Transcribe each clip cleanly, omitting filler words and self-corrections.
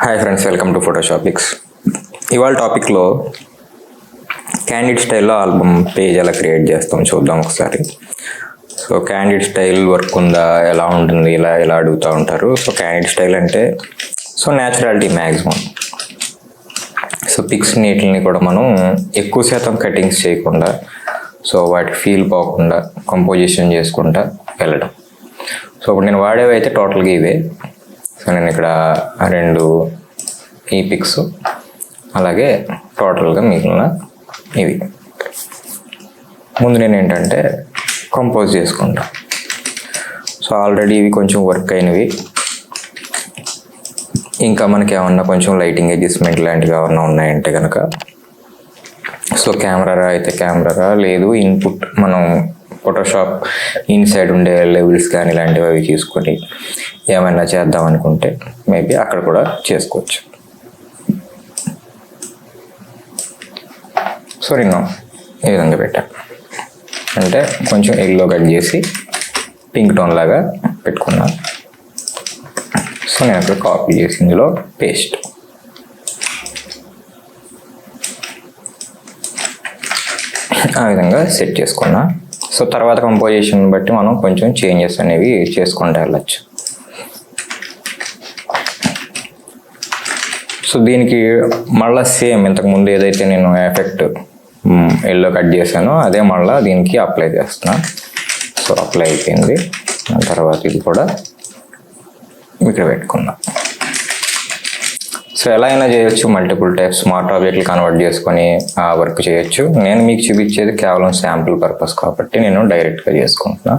Hi friends, welcome to Photoshopics. ఇవాళ టాపిక్లో candid స్టైల్లో ఆల్బమ్ పేజ్ ఎలా క్రియేట్ చేస్తాం చూద్దాం ఒకసారి. సో క్యాండిడ్ స్టైల్ వర్క్ ఉందా, ఎలా ఉంటుంది, ఇలా అడుగుతూ ఉంటారు. సో క్యాండిడ్ స్టైల్ అంటే న్యాచురాలిటీ మ్యాక్సిమం. సో పిక్స్ నీటిని కూడా మనం ఎక్కువ శాతం కటింగ్స్ చేయకుండా, సో వాటికి ఫీల్ పోకుండా కంపోజిషన్ చేసుకుంటా వెళ్ళడం. సో ఇప్పుడు నేను వాడేవి అయితే టోటల్గా ఇవే. సో నేను ఇక్కడ 2 ఈ పిక్స్, అలాగే టోటల్గా మిగిలిన ఇవి. ముందు నేను ఏంటంటే కంపోజ్ చేసుకుంటా. సో ఆల్రెడీ ఇవి కొంచెం వర్క్ అయినవి. ఇంకా మనకి ఏమన్నా కొంచెం లైటింగ్ అడ్జస్ట్మెంట్ లాంటివి ఏమన్నా ఉన్నాయంటే కనుక, సో కెమెరా అయితే కెమెరా, లేదు ఇన్పుట్ మనం ఫోటోషాప్ ఇన్సైడ్ ఉండే లెవెల్స్ కానీ ఇలాంటివి అవి తీసుకొని ఏమైనా చేద్దాం అనుకుంటే మేబీ అక్కడ కూడా చేసుకోవచ్చు. సో నేను ఈ విధంగా పెట్టాను, అంటే కొంచెం ఎల్లో కట్ చేసి పింక్ టోన్ లాగా పెట్టుకున్నాను. సో నేను అక్కడ కాపీ చేసి ఇందులో పేస్ట్. ఆ విధంగా సెట్ చేసుకున్నా. సో తర్వాత కంపోజిషన్ బట్టి మనం కొంచెం చేంజెస్ అనేవి చేసుకుంటూ వెళ్ళచ్చు. సో దీనికి మళ్ళీ సేమ్ ఇంతకుముందు ఏదైతే నేను ఎఫెక్ట్ ఎల్లో కట్ చేశానో అదే మళ్ళీ దీనికి అప్లై చేస్తున్నా. సో అప్లై అయిపోయింది. తర్వాత ఇది కూడా ఇక్కడ పెట్టుకున్నా. సో ఎలా అయినా చేయొచ్చు, మల్టిపుల్ టైప్స్ స్మార్ట్ ఆబ్జెక్ట్లు కన్వర్ట్ చేసుకొని ఆ వర్క్ చేయొచ్చు. నేను మీకు చూపించేది కేవలం శాంపుల్ పర్పస్ కాబట్టి నేను డైరెక్ట్గా చేసుకుంటున్నా.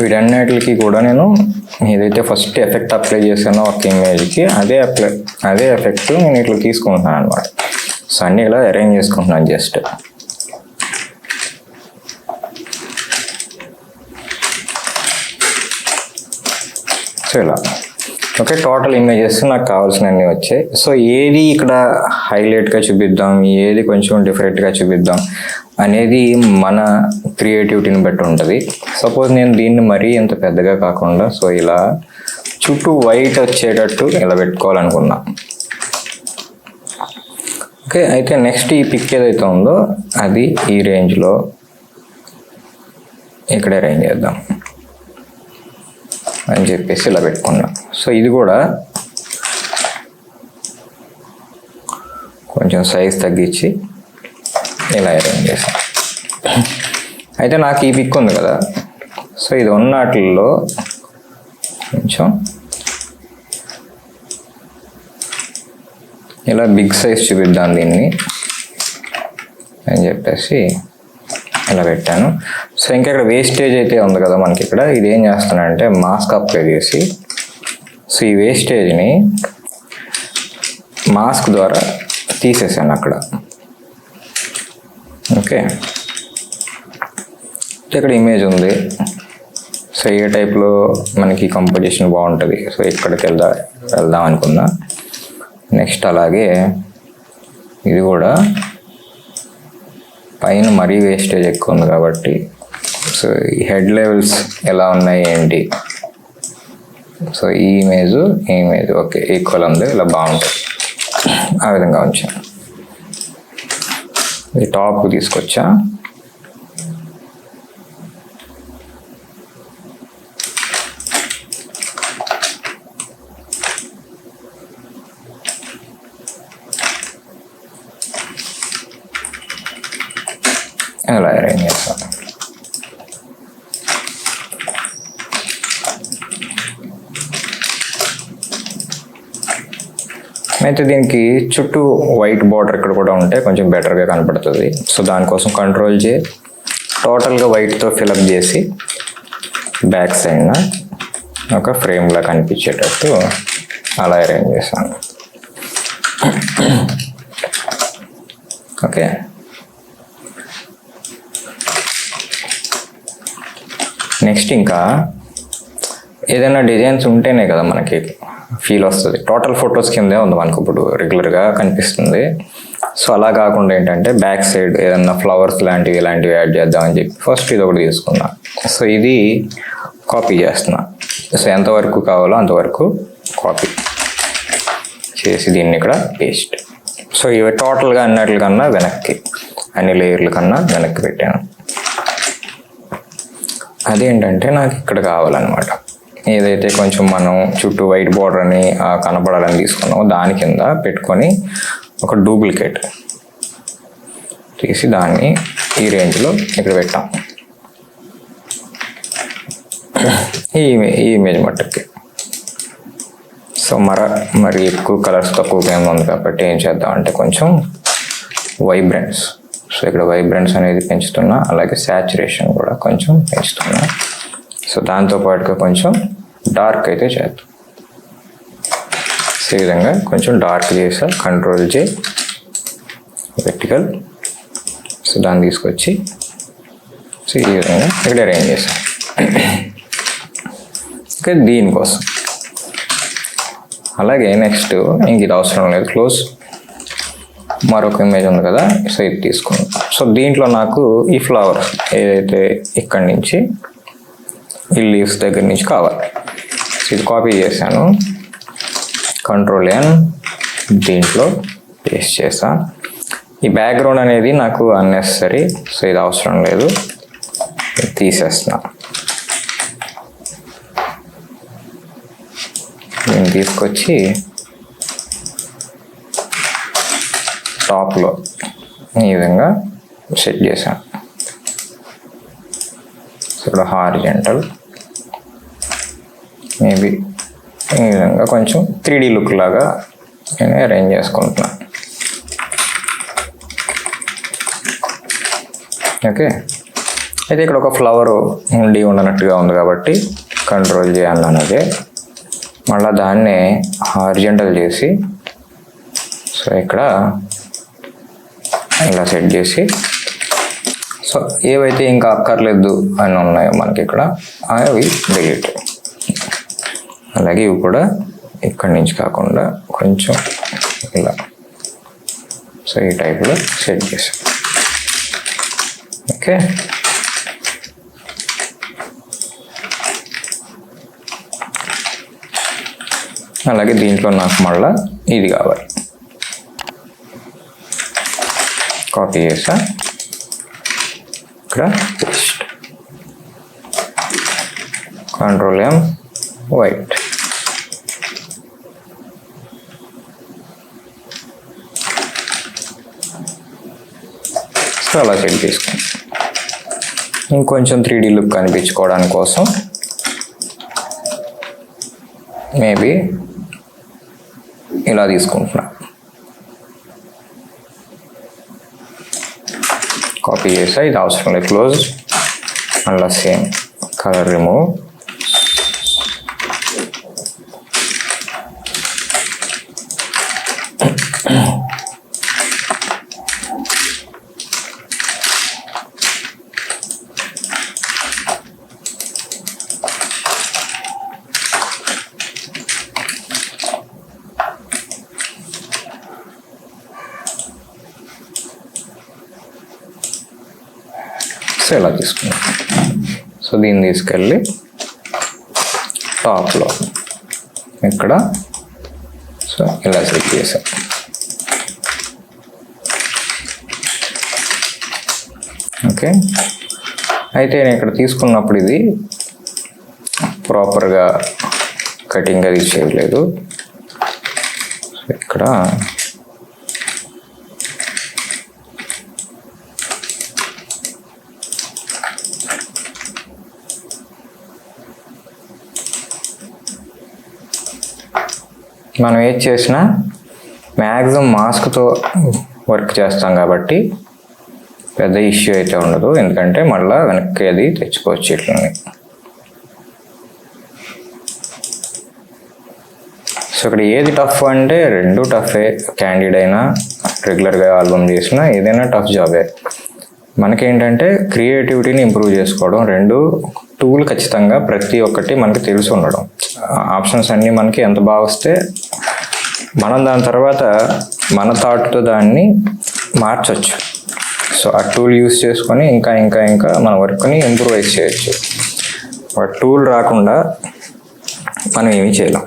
వీటన్నిటికి కూడా నేను ఏదైతే ఫస్ట్ ఎఫెక్ట్ అప్లై చేశానో ఒక ఇమేజ్కి అదే ఎఫెక్ట్ నేను ఇట్లా తీసుకుంటున్నాను అనమాట. సో అన్నీ ఇలా అరేంజ్ చేసుకుంటున్నాను జస్ట్. సో ఇలా ఓకే, టోటల్ ఇమేజెస్ నాకు కావాల్సినవన్నీ వచ్చాయి. సో ఏది ఇక్కడ హైలైట్గా చూపిద్దాం, ఏది కొంచెం డిఫరెంట్గా చూపిద్దాం అనేది మన క్రియేటివిటీని బట్టి ఉంటుంది. సపోజ్ నేను దీన్ని మరీ ఇంత పెద్దగా కాకుండా సో ఇలా చుట్టూ వైట్ వచ్చేటట్టు ఇలా పెట్టుకోవాలనుకున్నా. ఓకే, అయితే నెక్స్ట్ ఈ పిక్ ఏదైతే ఉందో అది ఈ రేంజ్లో ఇక్కడే రేంజ్ చేద్దాం అని చెప్పేసి ఇలా పెట్టుకున్నా. సో ఇది కూడా కొంచెం సైజ్ తగ్గించి ఇలా అరేంజ్ చేసాను. అయితే నాకు ఈ పిక్ ఉంది కదా, సో ఇది ఉన్నట్లో కొంచెం ఇలా బిగ్ సైజ్ చూపిద్దాం దీన్ని అని చెప్పేసి ఇలా పెట్టాను. సో ఇంకా ఇక్కడ వేస్టేజ్ అయితే ఉంది కదా మనకి, ఇక్కడ ఇది ఏం చేస్తానంటే మాస్క్ అప్లై చేసి సో ఈ వేస్టేజ్ని మాస్క్ ద్వారా తీసేసాను అక్కడ. ఓకే, ఇక్కడ ఇమేజ్ ఉంది. సో ఏ టైప్లో మనకి కంపోజిషన్ బాగుంటుంది, సో ఇక్కడికి వెళ్దాం అనుకున్నా. నెక్స్ట్ అలాగే ఇది కూడా పైన మరీ వేస్టేజ్ ఎక్కువ ఉంది కాబట్టి సో ఈ హెడ్ లెవెల్స్ ఎలా ఉన్నాయి ఏంటి, సో ఈ ఇమేజ్ ఓకే ఈక్వల్ ఉంది, ఇలా బాగుంటుంది. ఆ విధంగా ఉంచాను. ఇది టాప్కి తీసుకొచ్చా. ఇలా అరేంజ్ చేస్తాను. అయితే దీనికి చుట్టూ వైట్ బార్డర్ ఇక్కడ కూడా ఉంటే కొంచెం బెటర్గా కనపడుతుంది. సో దానికోసం కంట్రోల్ చే టోటల్గా వైట్తో ఫిలప్ చేసి బ్యాక్ సైడ్న ఒక ఫ్రేమ్లా కనిపించేటట్టు అలా అరేంజ్ చేస్తాను. ఓకే, నెక్స్ట్ ఇంకా ఏదైనా డిజైన్స్ ఉంటేనే కదా మనకి ఫీల్ వస్తుంది. టోటల్ ఫొటోస్ కిందే ఉంది మనకు ఇప్పుడు రెగ్యులర్గా కనిపిస్తుంది. సో అలా కాకుండా ఏంటంటే బ్యాక్ సైడ్ ఏదన్నా ఫ్లవర్స్ లాంటివి ఇలాంటివి యాడ్ చేద్దామని చెప్పి ఫస్ట్ ఇది ఒకటి తీసుకున్నా. సో ఇది కాపీ చేస్తున్నా. సో ఎంతవరకు కావాలో అంతవరకు కాపీ చేసి దీన్ని ఇక్కడ పేస్ట్. సో ఇవి టోటల్గా అన్నిటికన్నా వెనక్కి, అన్ని లేయర్ల కన్నా వెనక్కి పెట్టాను. అదేంటంటే నాకు ఇక్కడ కావాలన్నమాట. ఏదైతే కొంచెం మనం చుట్టూ వైట్ బార్డర్ అని కనపడాలని తీసుకున్నామో దాని కింద పెట్టుకొని ఒక డూప్లికేట్ తీసి దాన్ని ఈ రేంజ్లో ఇక్కడ పెట్టాం. ఈ ఇమేజ్ మట్టుకి. సో మరి ఎక్కువ కలర్స్ తక్కువగా ఏమి ఉంది కాబట్టి ఏం చేద్దాం అంటే కొంచెం వైబ్రెన్స్. సో ఇక్కడ వైబ్రెన్స్ అనేది పెంచుతున్నా, అలాగే శాచురేషన్ కూడా కొంచెం పెంచుతున్నా. సో దాంతోపాటుగా కొంచెం డార్క్ అయితే చేద్దాం. ఈ విధంగా కొంచెం డార్క్ చేసా, కంట్రోల్ చే వెర్టికల్. సో దాన్ని తీసుకొచ్చి సో ఈ విధంగా ఇక్కడ అరేంజ్ చేసాం. ఇంకా దీనికోసం అలాగే నెక్స్ట్ ఇంక ఇది అవసరం లేదు, క్లోజ్. మరొక ఇమేజ్ ఉంది కదా, సో ఇది తీసుకున్నాం. సో దీంట్లో నాకు ఈ ఫ్లవర్ ఏదైతే ఇక్కడి నుంచి ఈ లీవ్స్ దగ్గర నుంచి కావాలి. సో ఇది కాపీ చేశాను, కంట్రోల్ ఎన్, దీంట్లో పేస్ట్ చేస్తాను. ఈ బ్యాక్గ్రౌండ్ అనేది నాకు అన్నెసరీ, సో ఇది అవసరం లేదు, తీసేస్తున్నా. నేను తీసుకొచ్చి టాప్లో ఈ విధంగా సెట్ చేశాను. ఇక్కడ హారిజెంటల్ మేబీ ఈ విధంగా కొంచెం 3D లుక్ లాగా నేను అరేంజ్ చేసుకుంటున్నాను. ఓకే, అయితే ఇక్కడ ఒక ఫ్లవర్ ఉండనట్టుగా ఉంది కాబట్టి కంట్రోల్ చేయాలి అదే. మళ్ళీ దాన్నే హారిజెంటల్ చేసి సో ఇక్కడ ఇలా సెట్ చేసి, సో ఏవైతే ఇంకా అక్కర్లేదు అని ఉన్నాయో మనకి ఇక్కడ అవి డిలీట్. అలాగే ఇవి కూడా ఇక్కడి నుంచి కాకుండా కొంచెం ఇలా సో ఈ టైప్లో సెట్ చేసాం. ఓకే, అలాగే దీంట్లో నాకు మళ్ళీ ఇది కావాలి, కాపీ చేసా, ఇక్కడ పేస్ట్, కంట్రోల్ ఎం, వైట్. సో అలా సెట్ చేసుకోండి. ఇంకొంచెం 3D లుక్ కనిపించుకోవడానికి కోసం మేబీ ఇలా తీసుకుంటున్నా, కాపీ చేసా, ఇది అవసరం లేదు, క్లోజ్. అలా సేమ్ కలర్ రిమూవ్, సో ఇలా తీసుకున్నాం. సో దీన్ని తీసుకెళ్ళి టాప్లో ఇక్కడ సో ఇలా సెట్ చేసాం. ఓకే, అయితే నేను ఇక్కడ తీసుకున్నప్పుడు ఇది ప్రాపర్గా కటింగ్ అది చేయలేదు. ఇక్కడ మనం ఏది చేసినా మ్యాక్సిమం మాస్క్తో వర్క్ చేస్తాం కాబట్టి పెద్ద ఇష్యూ అయితే ఉండదు, ఎందుకంటే మళ్ళీ వెనక్కి అది తెచ్చుకోవచ్చు ఇట్లని. సో ఇక్కడ ఏది టఫ్ అంటే రెండు టఫే, క్యాండిడ్ అయినా రెగ్యులర్గా ఆల్బమ్ చేసినా ఏదైనా టఫ్ జాబే. మనకేంటంటే క్రియేటివిటీని ఇంప్రూవ్ చేసుకోవడం, రెండు టూల్ ఖచ్చితంగా ప్రతి ఒక్కటి మనకి తెలిసి ఉండడం, ఆప్షన్స్ అన్నీ మనకి ఎంత బాగా వస్తే మనం దాని తర్వాత మన థాట్తో దాన్ని మార్చవచ్చు. సో ఆ టూల్ యూస్ చేసుకొని ఇంకా ఇంకా ఇంకా మన వర్క్ని ఇంప్రూవైజ్ చేయొచ్చు. ఆ టూల్ రాకుండా మనం ఏమీ చేయలేం.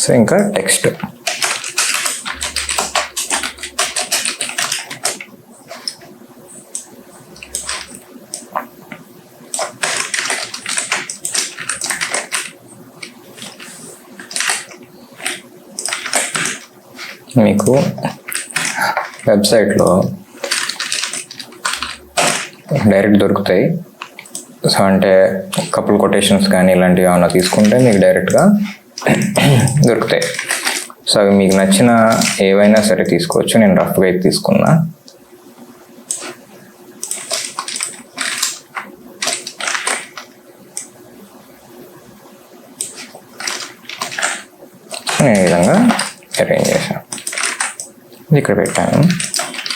సో ఇంకా టెక్స్ట్, మీకు వెబ్సైట్లో డైరెక్ట్ దొరుకుతాయి. సో అంటే కపుల్ కొటేషన్స్ కానీ ఇలాంటివి ఏమైనా తీసుకుంటే మీకు డైరెక్ట్గా దొరుకుతాయి. సో అవి మీకు నచ్చిన ఏవైనా సరే తీసుకోవచ్చు. నేను రఫ్గా అయితే తీసుకున్నా. నేను ఈ విధంగా అరేంజ్ చేశాను, ఇక్కడ పెట్టాను.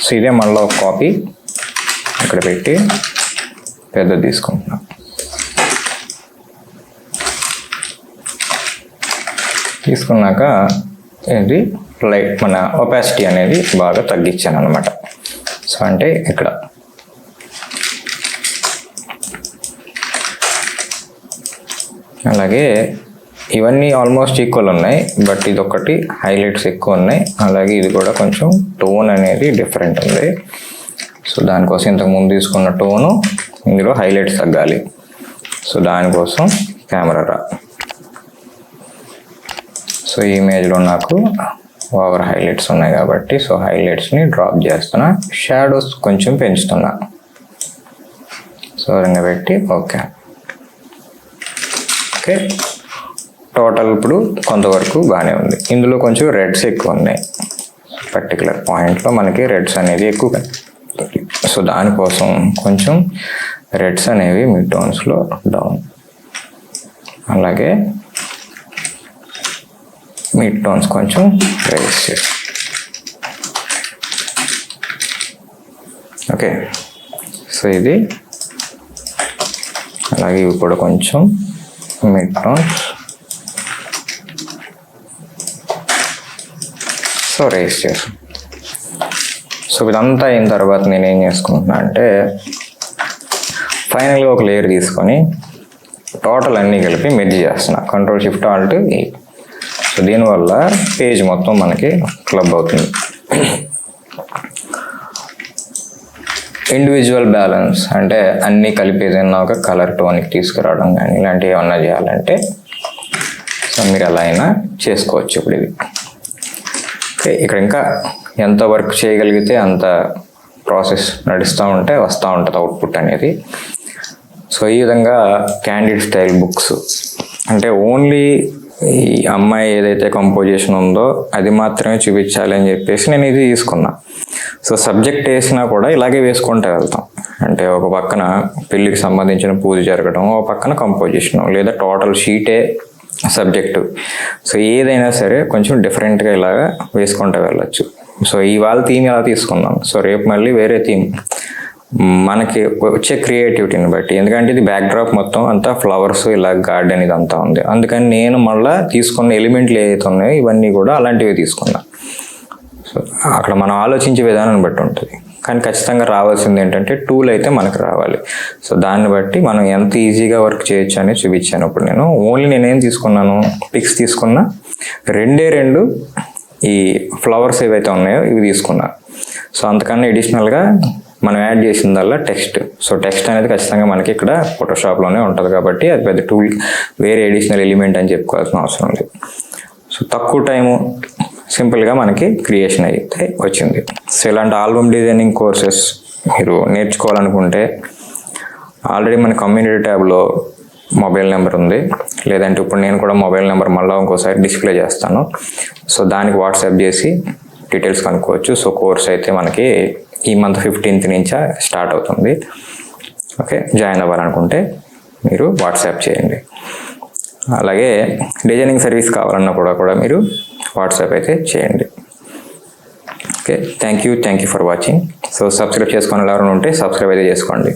సో ఇదే మళ్ళీ ఒక కాపీ ఇక్కడ పెట్టి పెద్దది తీసుకుంటున్నాను. తీసుకున్నాక ఇది లైట్ మన ఒపాసిటీ అనేది బాగా తగ్గించాను అనమాట. సో అంటే ఇక్కడ అలాగే ఇవన్నీ ఆల్మోస్ట్ ఈక్వల్ ఉన్నాయి, బట్ ఇది ఒకటి హైలైట్స్ ఎక్కువ ఉన్నాయి. అలాగే ఇది కూడా కొంచెం టోన్ అనేది డిఫరెంట్ ఉంది. సో దానికోసం ఇంతకు ముందు తీసుకున్న టోను ఇందులో హైలైట్స్ తగ్గాలి. సో దానికోసం కెమెరా రా. సో ఈ ఇమేజ్లో నాకు ఓవర్ హైలైట్స్ ఉన్నాయి కాబట్టి సో హైలైట్స్ని డ్రాప్ చేస్తున్నా, షాడోస్ కొంచెం పెంచుతున్నా. సో రింగ పెట్టి ఓకే. ఓకే, టోటల్ ఇప్పుడు కొంతవరకు బాగానే ఉంది. ఇందులో కొంచెం రెడ్స్ ఎక్కువ ఉన్నాయి, పర్టికులర్ పాయింట్లో మనకి రెడ్స్ అనేది ఎక్కువ. సో దానికోసం కొంచెం రెడ్స్ అనేవి మిడ్ టోన్స్లో డౌన్, అలాగే మిడ్ టోన్స్ కొంచెం రైజ్ చేసి. ఓకే, సో ఇది అలాగే ఇవి కూడా కొంచెం మిడ్ టోన్స్ సో రైజ్ చేసి. సో ఇదంతా అయిన తర్వాత నేను ఏం చేసుకుంటున్నా అంటే ఫైనల్గా ఒక లేయర్ తీసుకొని టోటల్ అన్నీ కలిపి మెర్జ్ చేస్తున్నా, Ctrl+Shift+Alt+E. సో దీనివల్ల పేజ్ మొత్తం మనకి క్లబ్ అవుతుంది. ఇండివిజువల్ బ్యాలెన్స్ అంటే అన్నీ కలిపి ఏదైనా ఒక కలర్ టోన్కి తీసుకురావడం కానీ ఇలాంటివి ఏమన్నా చేయాలంటే సో మీరు అలా అయినా చేసుకోవచ్చు. ఇప్పుడు ఇది ఇక్కడ ఇంకా ఎంత వర్క్ చేయగలిగితే అంత ప్రాసెస్ నడుస్తూ ఉంటే వస్తూ ఉంటుంది అవుట్పుట్ అనేది. సో ఈ విధంగా క్యాండిడ్ స్టైల్ బుక్స్ అంటే ఓన్లీ ఈ అమ్మాయి ఏదైతే కంపోజిషన్ ఉందో అది మాత్రమే చూపించాలి అని చెప్పేసి నేను ఇది తీసుకున్నా. సో సబ్జెక్ట్ వేసినా కూడా ఇలాగే వేసుకుంటూ వెళ్తాం. అంటే ఒక పక్కన పెళ్ళికి సంబంధించిన పూజ జరగడం, ఒక పక్కన కంపోజిషన్, లేదా టోటల్ షీటే సబ్జెక్టు. సో ఏదైనా సరే కొంచెం డిఫరెంట్గా ఇలాగా వేసుకుంటూ వెళ్ళచ్చు. సో ఇవాళ థీమ్ ఇలా తీసుకున్నాం. సో రేపు మళ్ళీ వేరే థీమ్ మనకి వచ్చే క్రియేటివిటీని బట్టి, ఎందుకంటే ఇది బ్యాక్డ్రాప్ మొత్తం అంతా ఫ్లవర్స్ ఇలా గార్డెన్ ఇదంతా ఉంది. అందుకని నేను మళ్ళీ తీసుకున్న ఎలిమెంట్లు ఏదైతే ఉన్నాయో ఇవన్నీ కూడా అలాంటివి తీసుకున్నా. సో అక్కడ మనం ఆలోచించే విధానాన్ని బట్టి ఉంటుంది. కానీ ఖచ్చితంగా రావాల్సింది ఏంటంటే టూల్ అయితే మనకు రావాలి. సో దాన్ని బట్టి మనం ఎంత ఈజీగా వర్క్ చేయొచ్చు అనేది చూపించాను. ఇప్పుడు నేనేం తీసుకున్నాను, పిక్స్ తీసుకున్నా, రెండు ఈ ఫ్లవర్స్ ఏవైతే ఉన్నాయో ఇవి తీసుకున్నా. సో అంతకన్నా ఎడిషనల్గా మనం యాడ్ చేసిందల్లా టెక్స్ట్. సో టెక్స్ట్ అనేది ఖచ్చితంగా మనకి ఇక్కడ ఫోటోషాప్లోనే ఉంటుంది కాబట్టి అది పెద్ద టూల్ వేరే ఎడిషనల్ ఎలిమెంట్ అని చెప్పుకోవాల్సిన అవసరం లేదు. సో తక్కువ టైము సింపుల్గా మనకి క్రియేషన్ అయితే వచ్చింది. సో ఇలాంటి ఆల్బమ్ డిజైనింగ్ కోర్సెస్ మీరు నేర్చుకోవాలనుకుంటే ఆల్రెడీ మన కమ్యూనిటీ ట్యాబ్లో మొబైల్ నెంబర్ ఉంది, లేదంటే ఇప్పుడు నేను కూడా మొబైల్ నెంబర్ మళ్ళీ ఇంకోసారి డిస్ప్లే చేస్తాను. సో దానికి వాట్సాప్ చేసి డీటెయిల్స్ కనుక్కోవచ్చు. సో కోర్స్ అయితే మనకి ఈ మంత్ 15th నుంచే స్టార్ట్ అవుతుంది. ఓకే, జాయిన్ అవ్వాలనుకుంటే మీరు వాట్సాప్ చేయండి. అలాగే డిజైనింగ్ సర్వీస్ కావాలన్నా కూడా మీరు వాట్సాప్ అయితే చేయండి. Okay, thank you for watching. So subscribe చేసుకుని ఎవరైనా ఉంటే సబ్స్క్రైబ్ అయితే చేసుకోండి.